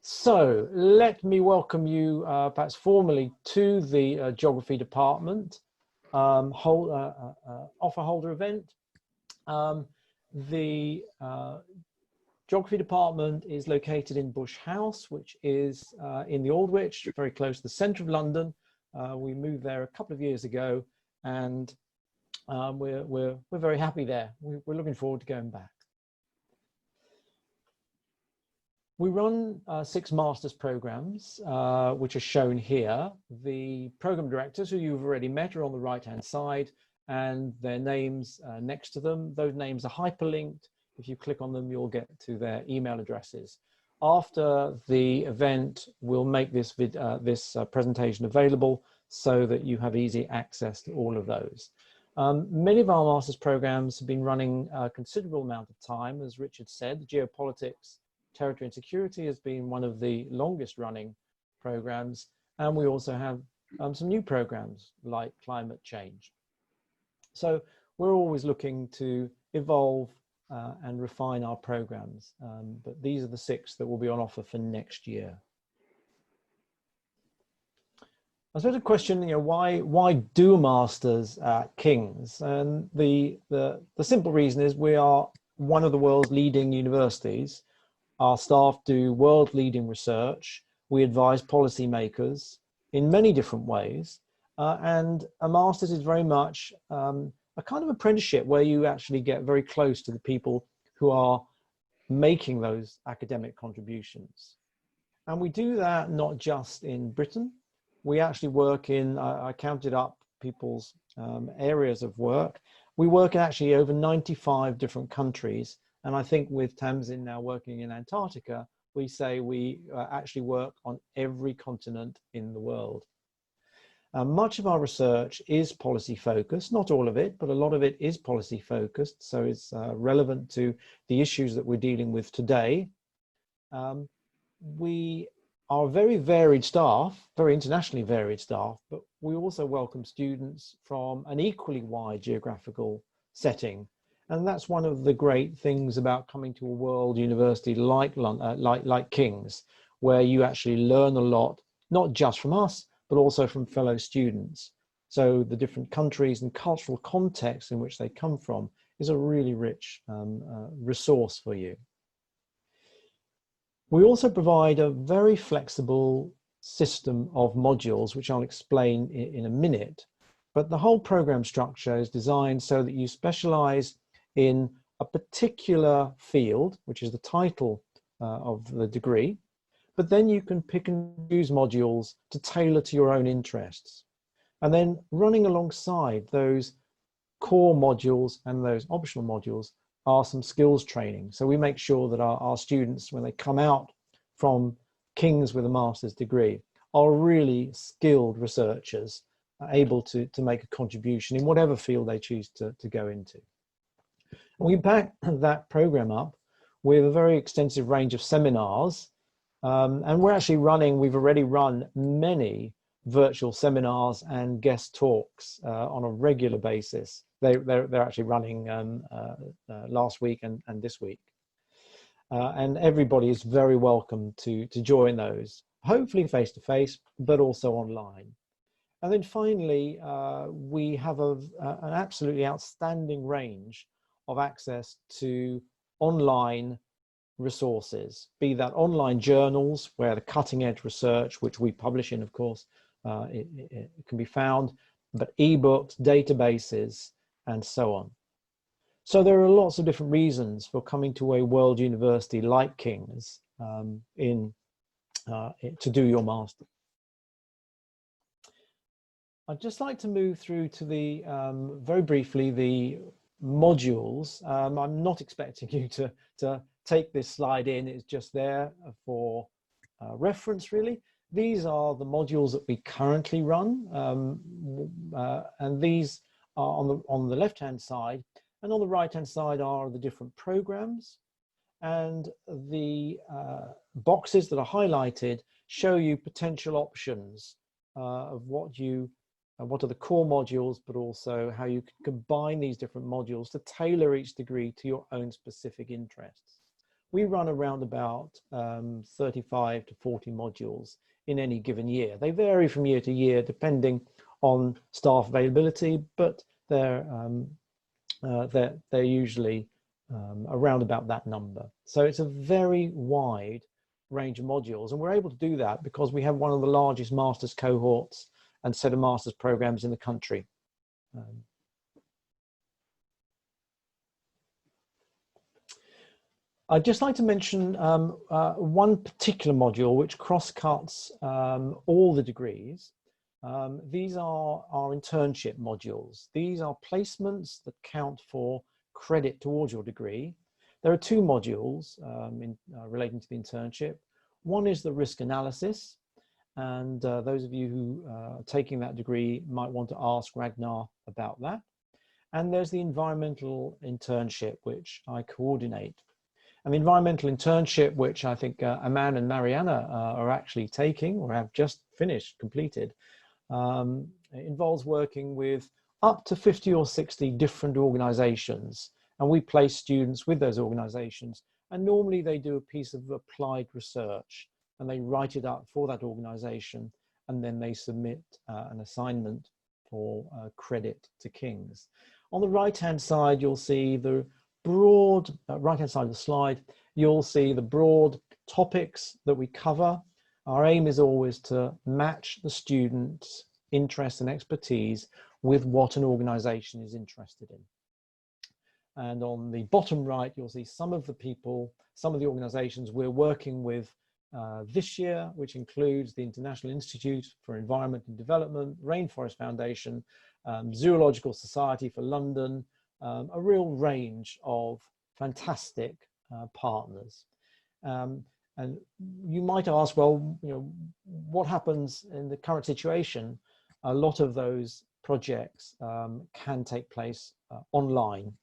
So let me welcome you perhaps formally to the Geography Department offer holder event. The Geography Department is located in Bush House, which is in the Aldwych, very close to the centre of London. We moved there a couple of years ago, and we're very happy there. We're looking forward to going back. We run 6 master's programs, which are shown here. The program directors, who you've already met, are on the right-hand side, and their names next to them. Those names are hyperlinked. If you click on them, you'll get to their email addresses. After the event, we'll make this presentation available so that you have easy access to all of those. Many of our master's programs have been running a considerable amount of time. As Richard said, geopolitics, territory and security has been one of the longest running programs, and we also have some new programs like climate change. So we're always looking to evolve and refine our programs, but these are the 6 that will be on offer for next year. I suppose a question, why do masters at King's? And the simple reason is we are one of the world's leading universities. Our staff do world-leading research. We advise policymakers in many different ways. And a master's is very much a kind of apprenticeship where you actually get very close to the people who are making those academic contributions. And we do that not just in Britain. We actually work in, I counted up people's areas of work. We work in actually over 95 different countries. And I think with Tamsin now working in Antarctica, we say we actually work on every continent in the world. Much of our research is policy focused, not all of it, but a lot of it is policy focused. So it's relevant to the issues that we're dealing with today. We are a very varied staff, very internationally varied staff, but we also welcome students from an equally wide geographical setting. And that's one of the great things about coming to a world university like King's, where you actually learn a lot, not just from us, but also from fellow students. So the different countries and cultural contexts in which they come from is a really rich resource for you. We also provide a very flexible system of modules, which I'll explain in a minute. But the whole program structure is designed so that you specialize in a particular field, which is the title of the degree, but then you can pick and choose modules to tailor to your own interests. And then running alongside those core modules and those optional modules are some skills training. So we make sure that our students, when they come out from King's with a master's degree, are really skilled researchers, able to make a contribution in whatever field they choose to go into. We back that program up with a very extensive range of seminars, and we've already run many virtual seminars and guest talks on a regular basis. They're actually running last week and this week. And everybody is very welcome to join those, hopefully face-to-face, but also online. And then finally, we have an absolutely outstanding range of access to online resources, be that online journals where the cutting edge research, which we publish in, of course, it can be found, but ebooks, databases, and so on. So there are lots of different reasons for coming to a world university like King's to do your master. I'd just like to move through to the, very briefly, the modules. I'm not expecting you to take this slide in. It's just there for reference, really. These are the modules that we currently run, and these are on the left-hand side, and on the right-hand side are the different programs, and the boxes that are highlighted show you potential options of what are the core modules, but also how you can combine these different modules to tailor each degree to your own specific interests. We run around about 35 to 40 modules in any given year. They vary from year to year depending on staff availability, but they're usually around about that number. So it's a very wide range of modules, and we're able to do that because we have one of the largest master's cohorts and set of master's programs in the country. I'd just like to mention one particular module which cross-cuts all the degrees. These are our internship modules. These are placements that count for credit towards your degree. There are two modules relating to the internship. One is the risk analysis, and those of you who are taking that degree might want to ask Ragnar about that. And there's the environmental internship, which I coordinate. And the environmental internship, which I think Aman and Mariana are actually taking or have just completed, involves working with up to 50 or 60 different organizations. And we place students with those organizations. And normally they do a piece of applied research and they write it up for that organization. And then they submit an assignment for credit to King's. On the right-hand side, you'll see the broad, right-hand side of the slide, you'll see the broad topics that we cover. Our aim is always to match the student's interest and expertise with what an organization is interested in. And on the bottom right, you'll see some of the people, some of the organizations we're working with this year, which includes the International Institute for Environment and Development, Rainforest Foundation, Zoological Society for London, a real range of fantastic partners. And you might ask, well, you know, what happens in the current situation? A lot of those projects can take place online,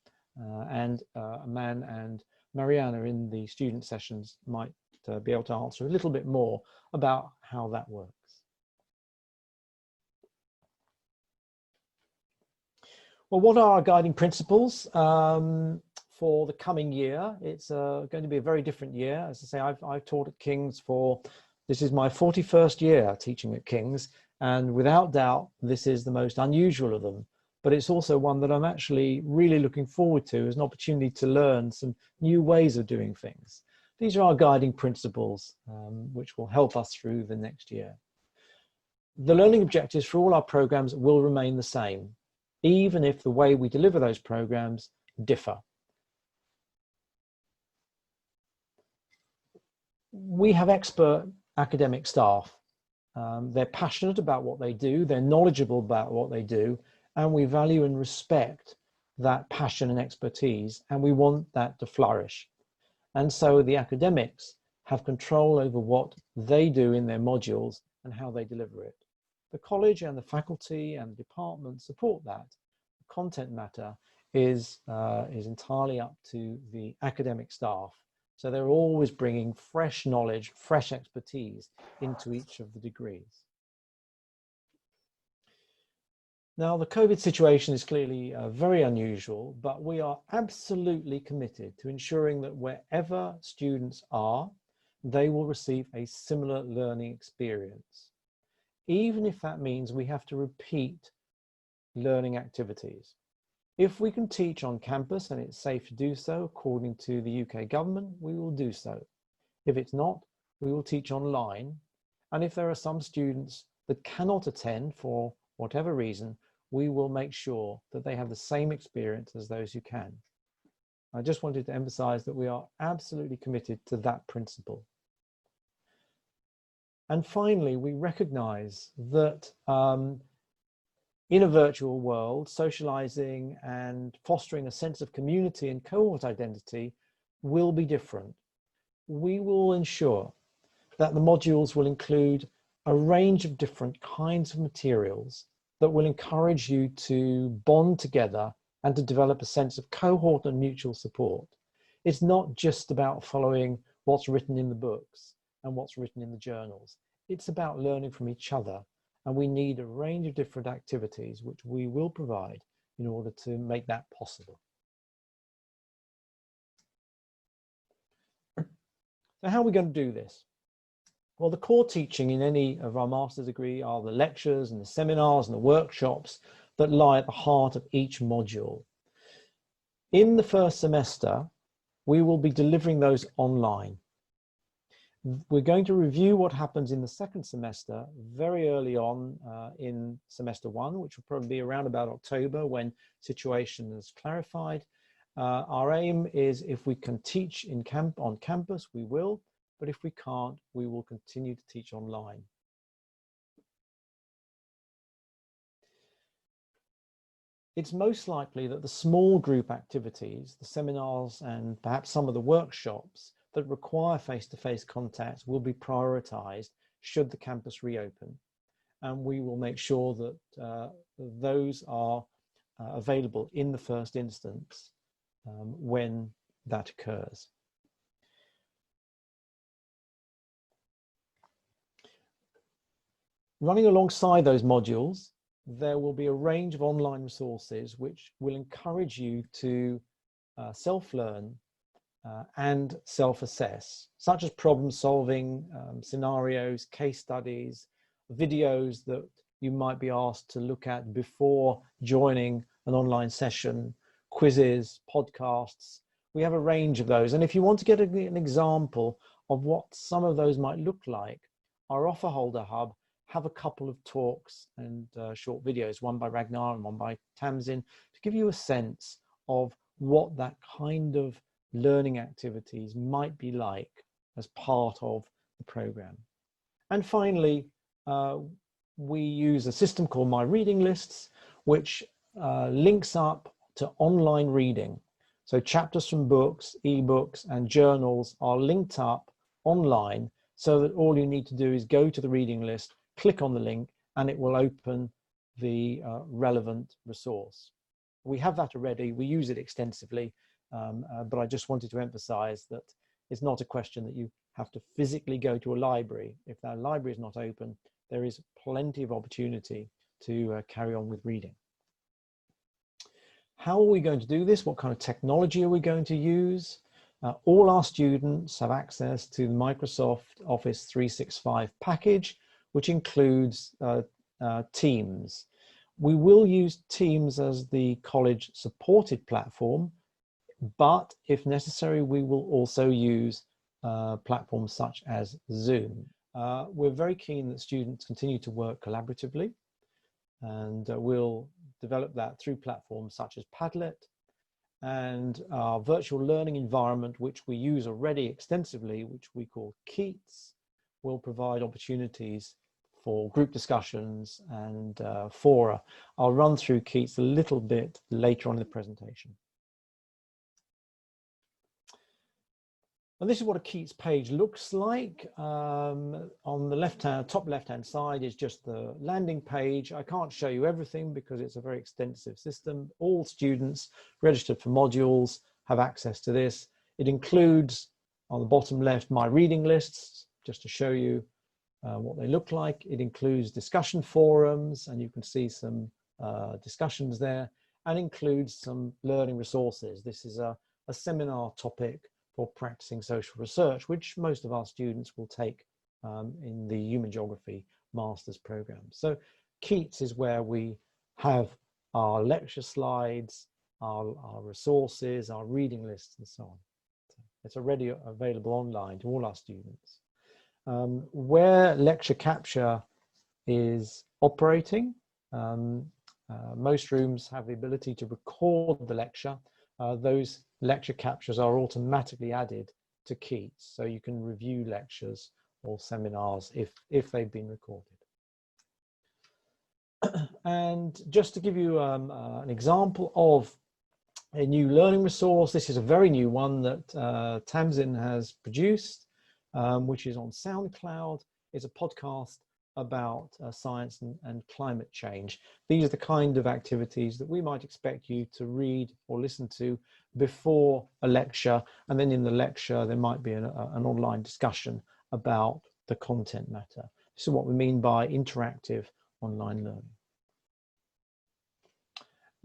and Aman and Mariana in the student sessions might be able to answer a little bit more about how that works. Well, what are our guiding principles for the coming year? It's going to be a very different year. As I say, I've taught at King's this is my 41st year teaching at King's, and without doubt, this is the most unusual of them. But it's also one that I'm actually really looking forward to as an opportunity to learn some new ways of doing things. These are our guiding principles, which will help us through the next year. The learning objectives for all our programs will remain the same, even if the way we deliver those programs differ. We have expert academic staff. They're passionate about what they do, they're knowledgeable about what they do, and we value and respect that passion and expertise, and we want that to flourish. And so the academics have control over what they do in their modules and how they deliver it. The college and the faculty and the department support that. The content matter is entirely up to the academic staff. So they're always bringing fresh knowledge, fresh expertise into each of the degrees. Now, the COVID situation is clearly very unusual, but we are absolutely committed to ensuring that wherever students are, they will receive a similar learning experience, even if that means we have to repeat learning activities. If we can teach on campus and it's safe to do so, according to the UK government, we will do so. If it's not, we will teach online. And if there are some students that cannot attend for whatever reason, we will make sure that they have the same experience as those who can. I just wanted to emphasize that we are absolutely committed to that principle. And finally, we recognize that in a virtual world, socializing and fostering a sense of community and cohort identity will be different. We will ensure that the modules will include a range of different kinds of materials that will encourage you to bond together and to develop a sense of cohort and mutual support. It's not just about following what's written in the books and what's written in the journals. It's about learning from each other. And we need a range of different activities which we will provide in order to make that possible. Now, how are we going to do this? Well, the core teaching in any of our master's degree are the lectures and the seminars and the workshops that lie at the heart of each module. In the first semester, we will be delivering those online. We're going to review what happens in the second semester very early on in semester one, which will probably be around about October when situation is clarified. Our aim is if we can teach on campus, we will, but if we can't, we will continue to teach online. It's most likely that the small group activities, the seminars and perhaps some of the workshops that require face-to-face contact will be prioritized should the campus reopen. And we will make sure that those are available in the first instance when that occurs. Running alongside those modules, there will be a range of online resources which will encourage you to self-learn and self-assess, such as problem solving, scenarios, case studies, videos that you might be asked to look at before joining an online session, quizzes, podcasts. We have a range of those. And if you want to get an example of what some of those might look like, our Offer Holder Hub have a couple of talks and short videos, one by Ragnar and one by Tamsin, to give you a sense of what that kind of learning activities might be like as part of the program. And finally, we use a system called My Reading Lists, which links up to online reading. So chapters from books, ebooks, and journals are linked up online so that all you need to do is go to the reading list, click on the link, and it will open the relevant resource. We have that already. We use it extensively, but I just wanted to emphasize that it's not a question that you have to physically go to a library. If that library is not open, there is plenty of opportunity to carry on with reading. How are we going to do this? What kind of technology are we going to use? All our students have access to the Microsoft Office 365 package, which includes Teams. We will use Teams as the college supported platform, but if necessary, we will also use platforms such as Zoom. We're very keen that students continue to work collaboratively, and we'll develop that through platforms such as Padlet, and our virtual learning environment, which we use already extensively, which we call Keats, will provide opportunities for group discussions and fora. I'll run through Keats a little bit later on in the presentation. And this is what a Keats page looks like. On the top left-hand side is just the landing page. I can't show you everything because it's a very extensive system. All students registered for modules have access to this. It includes, on the bottom left, my reading lists, just to show you what they look like. It includes discussion forums, and you can see some discussions there, and includes some learning resources. This is a seminar topic for practicing social research, which most of our students will take in the Human Geography Master's program. So Keats is where we have our lecture slides, our resources, our reading lists, and so on. So it's already available online to all our students. Where lecture capture is operating, most rooms have the ability to record the lecture. Those lecture captures are automatically added to Keats, so you can review lectures or seminars if they've been recorded. And just to give you an example of a new learning resource, this is a very new one that Tamsin has produced, which is on SoundCloud. It's a podcast about science and climate change. These are the kind of activities that we might expect you to read or listen to before a lecture, and then in the lecture there might be an online discussion about the content matter. This is what we mean by interactive online learning.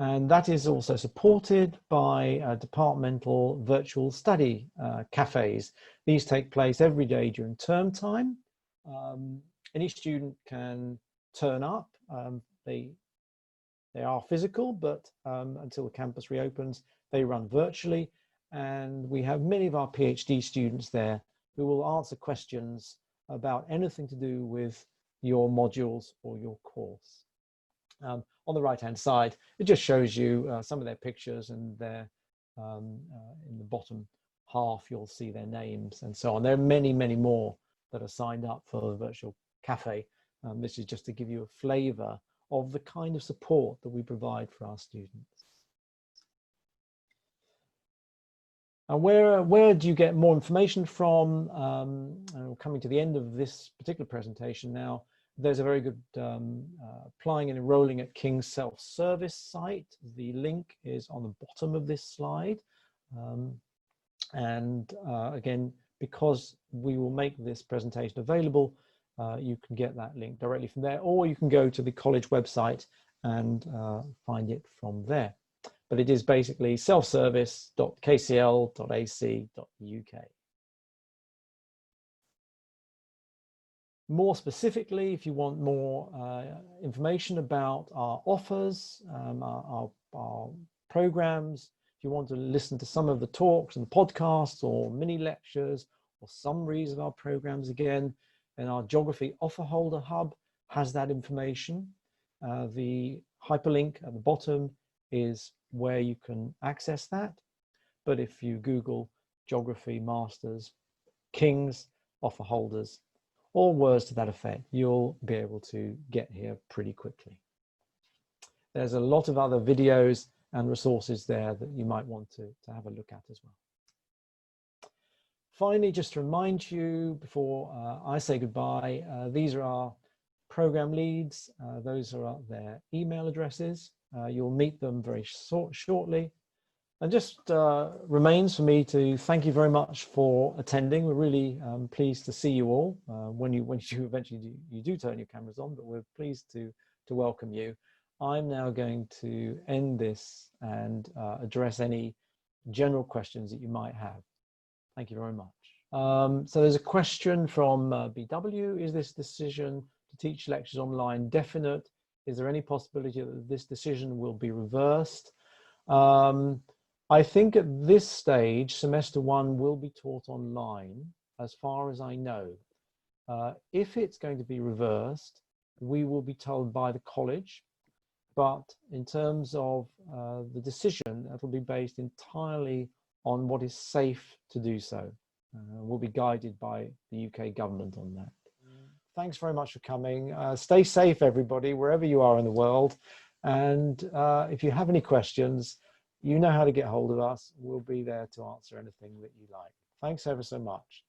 And that is also supported by departmental virtual study cafes. These take place every day during term time. Any student can turn up. They are physical, but until the campus reopens, they run virtually. And we have many of our PhD students there who will answer questions about anything to do with your modules or your course. On the right-hand side, it just shows you some of their pictures, and their in the bottom half, you'll see their names and so on. There are many, many more that are signed up for the virtual cafe. This is just to give you a flavor of the kind of support that we provide for our students. And where do you get more information from? Coming to the end of this particular presentation now, there's a very good applying and enrolling at King's self-service site. The link is on the bottom of this slide. Again, because we will make this presentation available, you can get that link directly from there, or you can go to the college website and find it from there. But it is basically selfservice.kcl.ac.uk. More specifically, if you want more information about our offers, our programs, if you want to listen to some of the talks and the podcasts or mini lectures or summaries of our programs again, then our Geography Offer Holder Hub has that information. The hyperlink at the bottom is where you can access that. But if you Google Geography Masters, King's Offer Holders, or words to that effect, you'll be able to get here pretty quickly. There's a lot of other videos and resources there that you might want to have a look at as well. Finally, just to remind you before I say goodbye, these are our program leads. Those are their email addresses. You'll meet them very shortly. And just remains for me to thank you very much for attending. We're really pleased to see you all when you eventually do turn your cameras on, but we're pleased to welcome you. I'm now going to end this and address any general questions that you might have. Thank you very much. So there's a question from BW. Is this decision to teach lectures online definite? Is there any possibility that this decision will be reversed? I think at this stage, semester one will be taught online, as far as I know. If it's going to be reversed, we will be told by the college. But in terms of the decision, that will be based entirely on what is safe to do so. We'll be guided by the UK government on that. Thanks very much for coming. Stay safe, everybody, wherever you are in the world. And if you have any questions, you know how to get hold of us. We'll be there to answer anything that you like. Thanks ever so much.